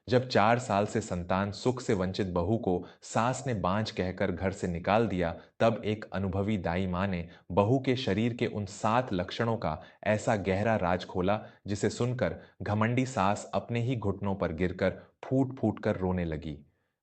जब 4 साल से संतान सुख से वंचित बहू को सास ने बांझ कहकर घर से निकाल दिया, तब एक अनुभवी दाई माँ ने बहू के शरीर के उन 7 लक्षणों का ऐसा गहरा राज खोला जिसे सुनकर घमंडी सास अपने ही घुटनों पर गिरकर फूट फूट कर रोने लगी।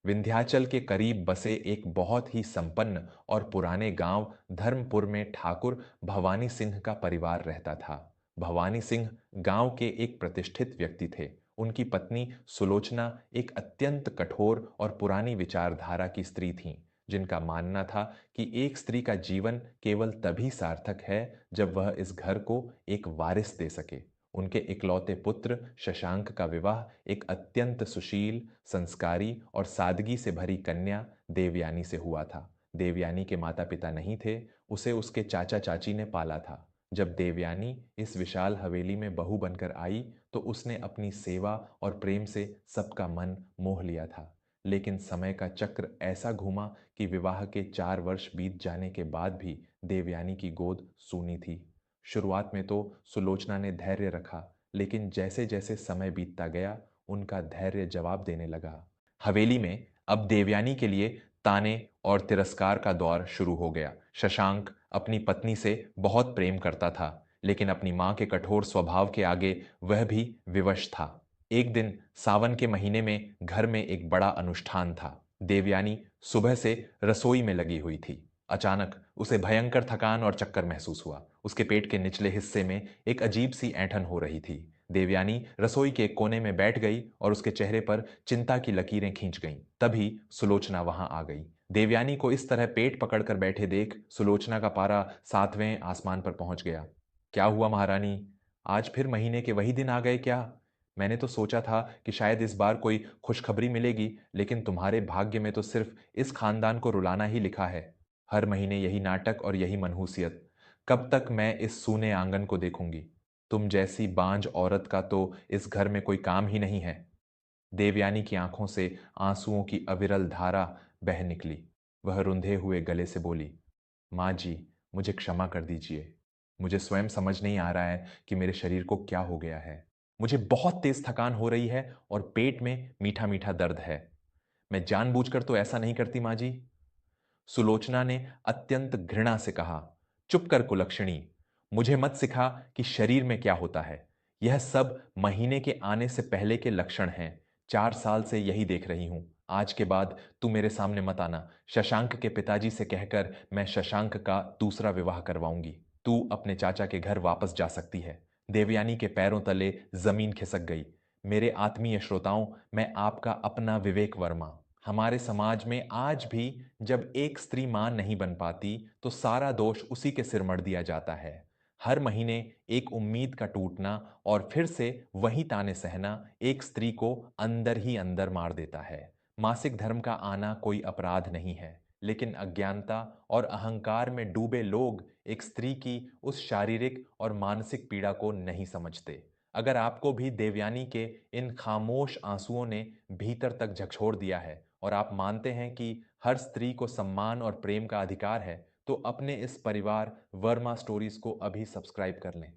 विंध्याचल के करीब बसे एक बहुत ही संपन्न और पुराने गांव धर्मपुर में ठाकुर भवानी सिंह का परिवार रहता था। भवानी सिंह गांव के एक प्रतिष्ठित व्यक्ति थे। उनकी पत्नी सुलोचना एक अत्यंत कठोर और पुरानी विचारधारा की स्त्री थीं, जिनका मानना था कि एक स्त्री का जीवन केवल तभी सार्थक है जब वह इस घर को एक वारिस दे सके। उनके इकलौते पुत्र शशांक का विवाह एक अत्यंत सुशील, संस्कारी और सादगी से भरी कन्या देवयानी से हुआ था। देवयानी के माता पिता नहीं थे, उसे उसके चाचा चाची ने पाला था। जब देवयानी इस विशाल हवेली में बहू बनकर आई तो उसने अपनी सेवा और प्रेम से सबका मन मोह लिया था। लेकिन समय का चक्र ऐसा घूमा कि विवाह के 4 वर्ष बीत जाने के बाद भी देवयानी की गोद सूनी थी। शुरुआत में तो सुलोचना ने धैर्य रखा, लेकिन जैसे जैसे समय बीतता गया उनका धैर्य जवाब देने लगा। हवेली में अब देवयानी के लिए ताने और तिरस्कार का दौर शुरू हो गया। शशांक अपनी पत्नी से बहुत प्रेम करता था, लेकिन अपनी मां के कठोर स्वभाव के आगे वह भी विवश था। एक दिन सावन के महीने में घर में एक बड़ा अनुष्ठान था। देवयानी सुबह से रसोई में लगी हुई थी। अचानक उसे भयंकर थकान और चक्कर महसूस हुआ। उसके पेट के निचले हिस्से में एक अजीब सी ऐंठन हो रही थी। देवयानी रसोई के कोने में बैठ गई और उसके चेहरे पर चिंता की लकीरें खींच गईं। तभी सुलोचना वहां आ गई। देवयानी को इस तरह पेट पकड़कर बैठे देख सुलोचना का पारा 7वें आसमान पर पहुंच गया। क्या हुआ महारानी? आज फिर महीने के वही दिन आ गए क्या? मैंने तो सोचा था कि शायद इस बार कोई खुशखबरी मिलेगी, लेकिन तुम्हारे भाग्य में तो सिर्फ इस खानदान को रुलाना ही लिखा है। हर महीने यही नाटक और यही मनहूसियत। कब तक मैं इस सूने आंगन को देखूंगी? तुम जैसी बांझ औरत का तो इस घर में कोई काम ही नहीं है। देवयानी की आंखों से आंसुओं की अविरल धारा बह निकली। वह रुंधे हुए गले से बोली, माँ जी, मुझे क्षमा कर दीजिए। मुझे स्वयं समझ नहीं आ रहा है कि मेरे शरीर को क्या हो गया है। मुझे बहुत तेज थकान हो रही है और पेट में मीठा मीठा दर्द है। मैं जानबूझकर तो ऐसा नहीं करती माँ जी। सुलोचना ने अत्यंत घृणा से कहा, चुप कर कुलक्षणी। मुझे मत सिखा कि शरीर में क्या होता है। यह सब महीने के आने से पहले के लक्षण हैं। 4 साल से यही देख रही हूं। आज के बाद तू मेरे सामने मत आना। शशांक के पिताजी से कहकर मैं शशांक का दूसरा विवाह करवाऊंगी। तू अपने चाचा के घर वापस जा सकती है। देवयानी के पैरों तले जमीन खिसक गई। मेरे आत्मीय श्रोताओं, मैं आपका अपना विवेक वर्मा। हमारे समाज में आज भी जब एक स्त्री मां नहीं बन पाती तो सारा दोष उसी के सिर मढ़ दिया जाता है। हर महीने एक उम्मीद का टूटना और फिर से वही ताने सहना एक स्त्री को अंदर ही अंदर मार देता है। मासिक धर्म का आना कोई अपराध नहीं है, लेकिन अज्ञानता और अहंकार में डूबे लोग एक स्त्री की उस शारीरिक और मानसिक पीड़ा को नहीं समझते। अगर आपको भी देवयानी के इन खामोश आंसुओं ने भीतर तक झकझोर दिया है और आप मानते हैं कि हर स्त्री को सम्मान और प्रेम का अधिकार है, तो अपने इस परिवार वर्मा स्टोरीज को अभी सब्सक्राइब कर लें।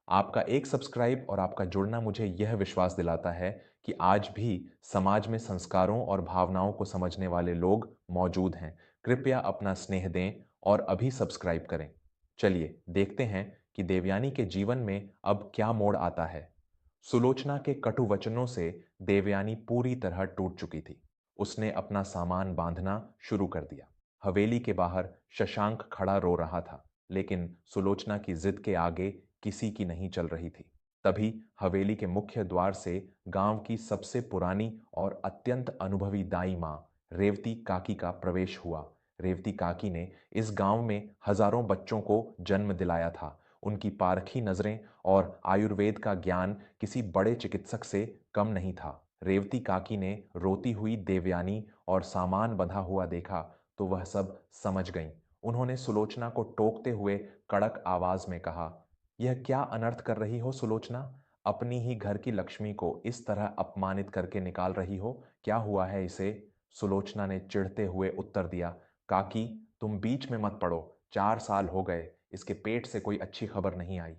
आपका एक सब्सक्राइब और आपका जुड़ना मुझे यह विश्वास दिलाता है कि आज भी समाज में संस्कारों और भावनाओं को समझने वाले लोग मौजूद हैं। कृपया अपना स्नेह दें और अभी सब्सक्राइब करें। चलिए देखते हैं कि देवयानी के जीवन में अब क्या मोड़ आता है। सुलोचना के कटु वचनों से देवयानी पूरी तरह टूट चुकी थी। उसने अपना सामान बांधना शुरू कर दिया। हवेली के बाहर शशांक खड़ा रो रहा था, लेकिन सुलोचना की जिद के आगे किसी की नहीं चल रही थी। तभी हवेली के मुख्य द्वार से गांव की सबसे पुरानी और अत्यंत अनुभवी दाई मां रेवती काकी का प्रवेश हुआ। रेवती काकी ने इस गांव में हजारों बच्चों को जन्म दिलाया था। उनकी पारखी नजरें और आयुर्वेद का ज्ञान किसी बड़े चिकित्सक से कम नहीं था। रेवती काकी ने रोती हुई देवयानी और सामान बंधा हुआ देखा तो वह सब समझ गईं। उन्होंने सुलोचना को टोकते हुए कड़क आवाज में कहा, यह क्या अनर्थ कर रही हो सुलोचना? अपनी ही घर की लक्ष्मी को इस तरह अपमानित करके निकाल रही हो। क्या हुआ है इसे? सुलोचना ने चिढ़ते हुए उत्तर दिया, काकी, तुम बीच में मत पड़ो। 4 साल हो गए, इसके पेट से कोई अच्छी खबर नहीं आई।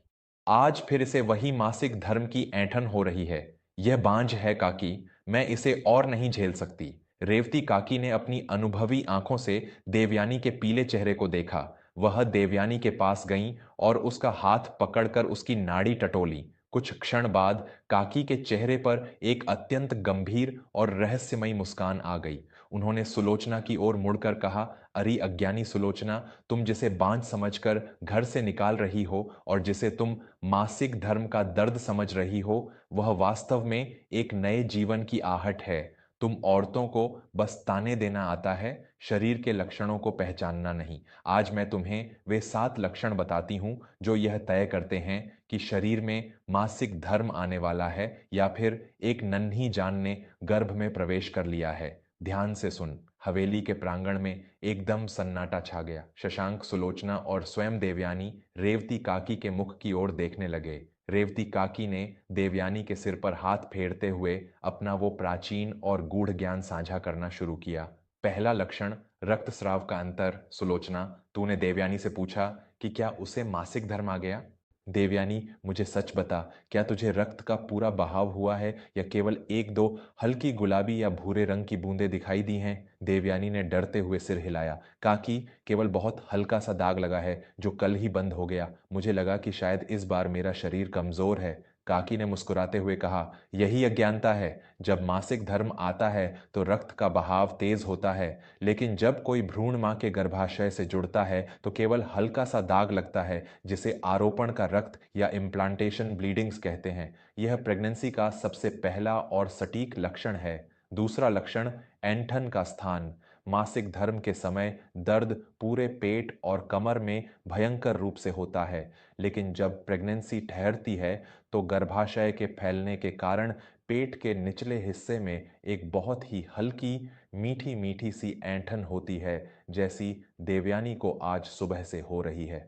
आज फिर इसे वही मासिक धर्म की ऐंठन हो रही है। यह बांझ है काकी, मैं इसे और नहीं झेल सकती। रेवती काकी ने अपनी अनुभवी आंखों से देवयानी के पीले चेहरे को देखा। वह देवयानी के पास गईं और उसका हाथ पकड़कर उसकी नाड़ी टटोली। कुछ क्षण बाद काकी के चेहरे पर एक अत्यंत गंभीर और रहस्यमयी मुस्कान आ गई। उन्होंने सुलोचना की ओर मुड़कर कहा, अरे अज्ञानी सुलोचना, तुम जिसे बांझ समझकर घर से निकाल रही हो और जिसे तुम मासिक धर्म का दर्द समझ रही हो, वह वास्तव में एक नए जीवन की आहट है। तुम औरतों को बस ताने देना आता है, शरीर के लक्षणों को पहचानना नहीं। आज मैं तुम्हें वे 7 लक्षण बताती हूं जो यह तय करते हैं कि शरीर में मासिक धर्म आने वाला है या फिर एक नन्ही जान ने गर्भ में प्रवेश कर लिया है। ध्यान से सुन। हवेली के प्रांगण में एकदम सन्नाटा छा गया। शशांक, सुलोचना और स्वयं देवयानी रेवती काकी के मुख की ओर देखने लगे। रेवती काकी ने देवयानी के सिर पर हाथ फेरते हुए अपना वो प्राचीन और गूढ़ ज्ञान साझा करना शुरू किया। पहला लक्षण, रक्तस्राव का अंतर। सुलोचना, तूने देवयानी से पूछा कि क्या उसे मासिक धर्म आ गया? देवयानी, मुझे सच बता, क्या तुझे रक्त का पूरा बहाव हुआ है या केवल एक दो हल्की गुलाबी या भूरे रंग की बूंदें दिखाई दी हैं? देवयानी ने डरते हुए सिर हिलाया। काकी, केवल बहुत हल्का सा दाग लगा है जो कल ही बंद हो गया। मुझे लगा कि शायद इस बार मेरा शरीर कमजोर है। काकी ने मुस्कुराते हुए कहा, यही अज्ञानता है। जब मासिक धर्म आता है तो रक्त का बहाव तेज होता है, लेकिन जब कोई भ्रूण मां के गर्भाशय से जुड़ता है तो केवल हल्का सा दाग लगता है, जिसे आरोपण का रक्त या इम्प्लांटेशन ब्लीडिंग्स कहते हैं। यह प्रेगनेंसी का सबसे पहला और सटीक लक्षण है। दूसरा लक्षण, ऐंठन का स्थान। मासिक धर्म के समय दर्द पूरे पेट और कमर में भयंकर रूप से होता है, लेकिन जब प्रेगनेंसी ठहरती है तो गर्भाशय के फैलने के कारण पेट के निचले हिस्से में एक बहुत ही हल्की मीठी मीठी सी ऐंठन होती है, जैसी देवयानी को आज सुबह से हो रही है।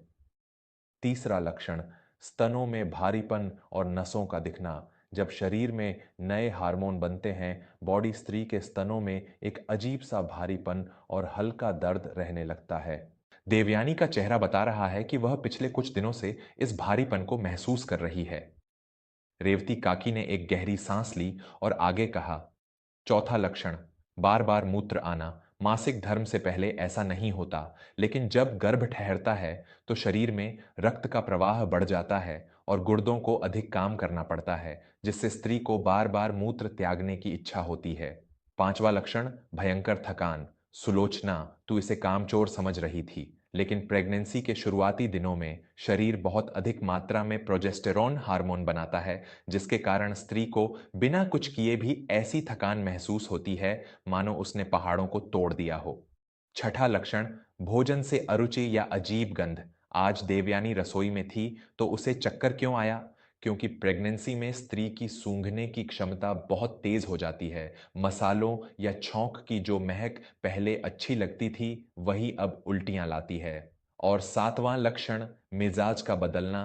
तीसरा लक्षण, स्तनों में भारीपन और नसों का दिखना। जब शरीर में नए हार्मोन बनते हैं, बॉडी स्त्री के स्तनों में एक अजीब सा भारीपन और हल्का दर्द रहने लगता है। देवयानी का चेहरा बता रहा है कि वह पिछले कुछ दिनों से इस भारीपन को महसूस कर रही है। रेवती काकी ने एक गहरी सांस ली और आगे कहा, चौथा लक्षण, बार बार मूत्र आना। मासिक धर्म से पहले ऐसा नहीं होता, लेकिन जब गर्भ ठहरता है तो शरीर में रक्त का प्रवाह बढ़ जाता है और गुर्दों को अधिक काम करना पड़ता है, जिससे स्त्री को बार बार मूत्र त्यागने की इच्छा होती है। पांचवा लक्षण, भयंकर थकान। सुलोचना, तू इसे कामचोर समझ रही थी, लेकिन प्रेगनेंसी के शुरुआती दिनों में शरीर बहुत अधिक मात्रा में प्रोजेस्टेरॉन हार्मोन बनाता है, जिसके कारण स्त्री को बिना कुछ किए भी ऐसी थकान महसूस होती है मानो उसने पहाड़ों को तोड़ दिया हो। छठा लक्षण, भोजन से अरुचि या अजीब गंध। आज देवयानी रसोई में थी तो उसे चक्कर क्यों आया? क्योंकि प्रेगनेंसी में स्त्री की सूंघने की क्षमता बहुत तेज हो जाती है। मसालों या छौंक की जो महक पहले अच्छी लगती थी, वही अब उल्टियां लाती है। और सातवां लक्षण, मिजाज का बदलना।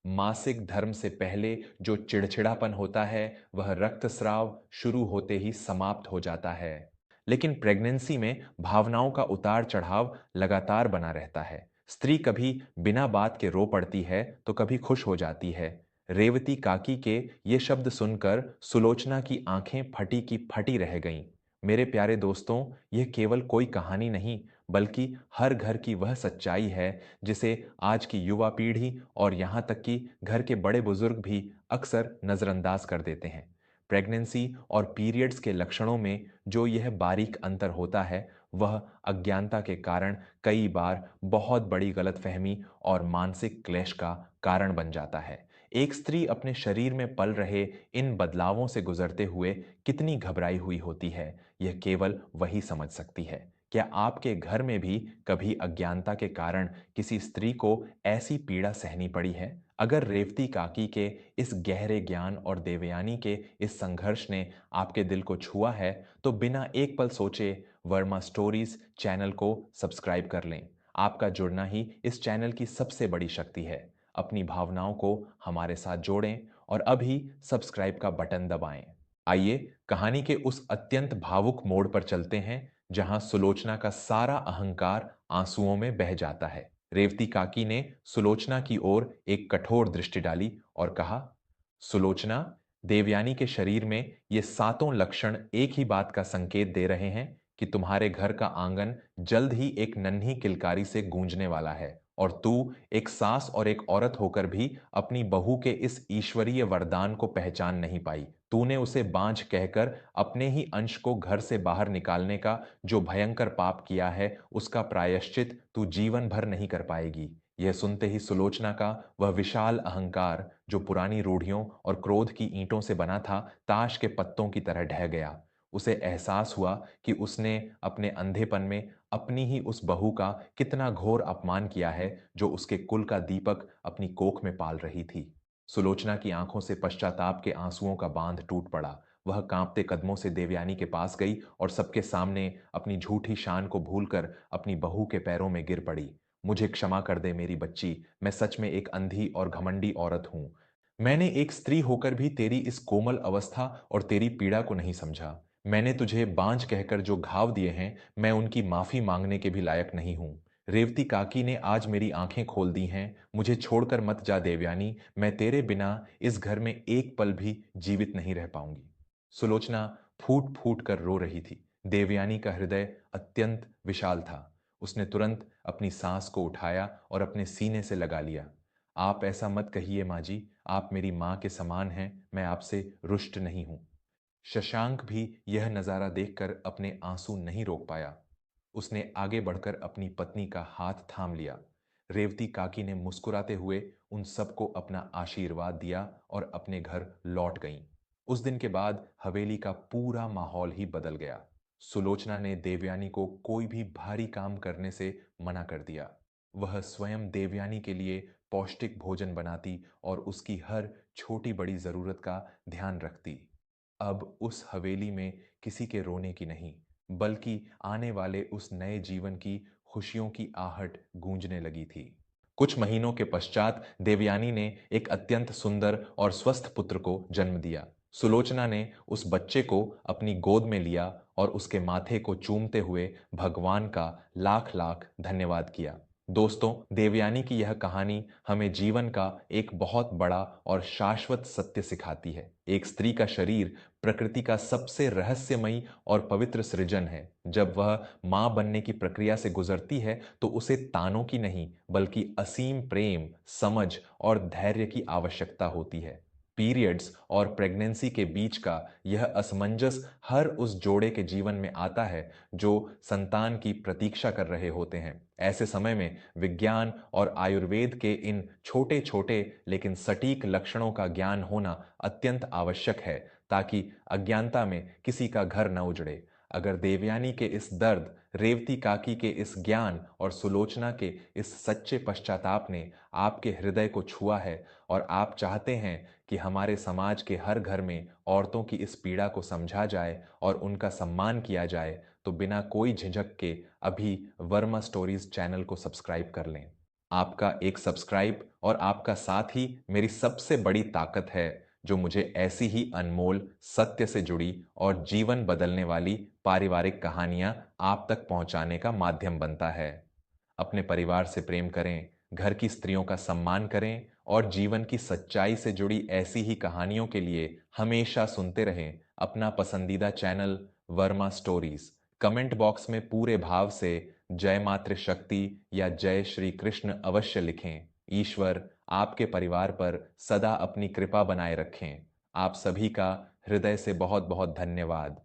मासिक धर्म से पहले जो चिड़चिड़ापन होता है, वह रक्तस्राव शुरू होते ही समाप्त हो जाता है। लेकिन प्रेगनेंसी में भावनाओं का उतार चढ़ाव लगातार बना रहता है। स्त्री कभी बिना बात के रो पड़ती है तो कभी खुश हो जाती है। रेवती काकी के ये शब्द सुनकर सुलोचना की आंखें फटी की फटी रह गईं। मेरे प्यारे दोस्तों, यह केवल कोई कहानी नहीं, बल्कि हर घर की वह सच्चाई है जिसे आज की युवा पीढ़ी और यहाँ तक कि घर के बड़े बुजुर्ग भी अक्सर नज़रअंदाज कर देते हैं। प्रेगनेंसी और पीरियड्स के लक्षणों में जो यह बारीक अंतर होता है, वह अज्ञानता के कारण कई बार बहुत बड़ी गलतफहमी और मानसिक क्लेश का कारण बन जाता है। एक स्त्री अपने शरीर में पल रहे इन बदलावों से गुजरते हुए कितनी घबराई हुई होती है, यह केवल वही समझ सकती है। क्या आपके घर में भी कभी अज्ञानता के कारण किसी स्त्री को ऐसी पीड़ा सहनी पड़ी है? अगर रेवती काकी के इस गहरे ज्ञान और देवयानी के इस संघर्ष ने आपके दिल को छुआ है, तो बिना एक पल सोचे वर्मा स्टोरीज चैनल को सब्सक्राइब कर लें। आपका जुड़ना ही इस चैनल की सबसे बड़ी शक्ति है। अपनी भावनाओं को हमारे साथ जोड़ें और अभी सब्सक्राइब का बटन दबाएं। आइए कहानी के उस अत्यंत भावुक मोड़ पर चलते हैं जहां सुलोचना का सारा अहंकार आंसुओं में बह जाता है। रेवती काकी ने सुलोचना की ओर एक कठोर दृष्टि डाली और कहा, सुलोचना, देवयानी के शरीर में ये सातों लक्षण एक ही बात का संकेत दे रहे हैं कि तुम्हारे घर का आंगन जल्द ही एक नन्ही किलकारी से गूंजने वाला है और तू एक सास और एक औरत होकर भी अपनी बहू के इस ईश्वरीय वरदान को पहचान नहीं पाई। तूने उसे बांझ कहकर अपने ही अंश को घर से बाहर निकालने का जो भयंकर पाप किया है, उसका प्रायश्चित तू जीवन भर नहीं कर पाएगी। यह सुनते ही सुलोचना का वह विशाल अहंकार, जो पुरानी रूढ़ियों और क्रोध की ईंटों से बना था, ताश के पत्तों की तरह ढह गया। उसे एहसास हुआ कि उसने अपने अंधेपन में अपनी ही उस बहू का कितना घोर अपमान किया है, जो उसके कुल का दीपक अपनी कोख में पाल रही थी। सुलोचना की आंखों से पश्चाताप के आंसुओं का बांध टूट पड़ा। वह कांपते कदमों से देवयानी के पास गई और सबके सामने अपनी झूठी शान को भूलकर अपनी बहू के पैरों में गिर पड़ी। मुझे क्षमा कर दे मेरी बच्ची, मैं सच में एक अंधी और घमंडी औरत हूं। मैंने एक स्त्री होकर भी तेरी इस कोमल अवस्था और तेरी पीड़ा को नहीं समझा। मैंने तुझे बांझ कहकर जो घाव दिए हैं, मैं उनकी माफी मांगने के भी लायक नहीं हूं। रेवती काकी ने आज मेरी आंखें खोल दी हैं। मुझे छोड़कर मत जा देवयानी, मैं तेरे बिना इस घर में एक पल भी जीवित नहीं रह पाऊंगी। सुलोचना फूट फूट कर रो रही थी। देवयानी का हृदय अत्यंत विशाल था। उसने तुरंत अपनी सांस को उठाया और अपने सीने से लगा लिया। आप ऐसा मत कहिए माँ जी, आप मेरी माँ के समान हैं, मैं आपसे रुष्ट नहीं हूं। शशांक भी यह नजारा देखकर अपने आंसू नहीं रोक पाया। उसने आगे बढ़कर अपनी पत्नी का हाथ थाम लिया। रेवती काकी ने मुस्कुराते हुए उन सबको अपना आशीर्वाद दिया और अपने घर लौट गईं। उस दिन के बाद हवेली का पूरा माहौल ही बदल गया। सुलोचना ने देवयानी को कोई भी भारी काम करने से मना कर दिया। वह स्वयं देवयानी के लिए पौष्टिक भोजन बनाती और उसकी हर छोटी बड़ी जरूरत का ध्यान रखती। अब उस हवेली में किसी के रोने की नहीं, बल्कि आने वाले उस नए जीवन की खुशियों की आहट गूंजने लगी थी। कुछ महीनों के पश्चात देवयानी ने एक अत्यंत सुंदर और स्वस्थ पुत्र को जन्म दिया। सुलोचना ने उस बच्चे को अपनी गोद में लिया और उसके माथे को चूमते हुए भगवान का लाख लाख धन्यवाद किया। दोस्तों, देवयानी की यह कहानी हमें जीवन का एक बहुत बड़ा और शाश्वत सत्य सिखाती है। एक स्त्री का शरीर प्रकृति का सबसे रहस्यमयी और पवित्र सृजन है। जब वह मां बनने की प्रक्रिया से गुजरती है तो उसे तानों की नहीं, बल्कि असीम प्रेम, समझ और धैर्य की आवश्यकता होती है। पीरियड्स और प्रेगनेंसी के बीच का यह असमंजस हर उस जोड़े के जीवन में आता है जो संतान की प्रतीक्षा कर रहे होते हैं। ऐसे समय में विज्ञान और आयुर्वेद के इन छोटे छोटे लेकिन सटीक लक्षणों का ज्ञान होना अत्यंत आवश्यक है, ताकि अज्ञानता में किसी का घर न उजड़े। अगर देवयानी के इस दर्द, रेवती काकी के इस ज्ञान और सुलोचना के इस सच्चे पश्चाताप ने आपके हृदय को छुआ है और आप चाहते हैं कि हमारे समाज के हर घर में औरतों की इस पीड़ा को समझा जाए और उनका सम्मान किया जाए, तो बिना कोई झिझक के अभी वर्मा स्टोरीज चैनल को सब्सक्राइब कर लें। आपका एक सब्सक्राइब और आपका साथ ही मेरी सबसे बड़ी ताकत है, जो मुझे ऐसी ही अनमोल, सत्य से जुड़ी और जीवन बदलने वाली पारिवारिक कहानियां आप तक पहुंचाने का माध्यम बनता है। अपने परिवार से प्रेम करें, घर की स्त्रियों का सम्मान करें और जीवन की सच्चाई से जुड़ी ऐसी ही कहानियों के लिए हमेशा सुनते रहें अपना पसंदीदा channel Verma stories. Comment box में पूरे भाव से जय मातृ शक्ति या जय श्री कृष्ण अवश्य लिखें। ईश्वर आपके परिवार पर सदा अपनी कृपा बनाए रखें। आप सभी का हृदय से बहुत बहुत धन्यवाद।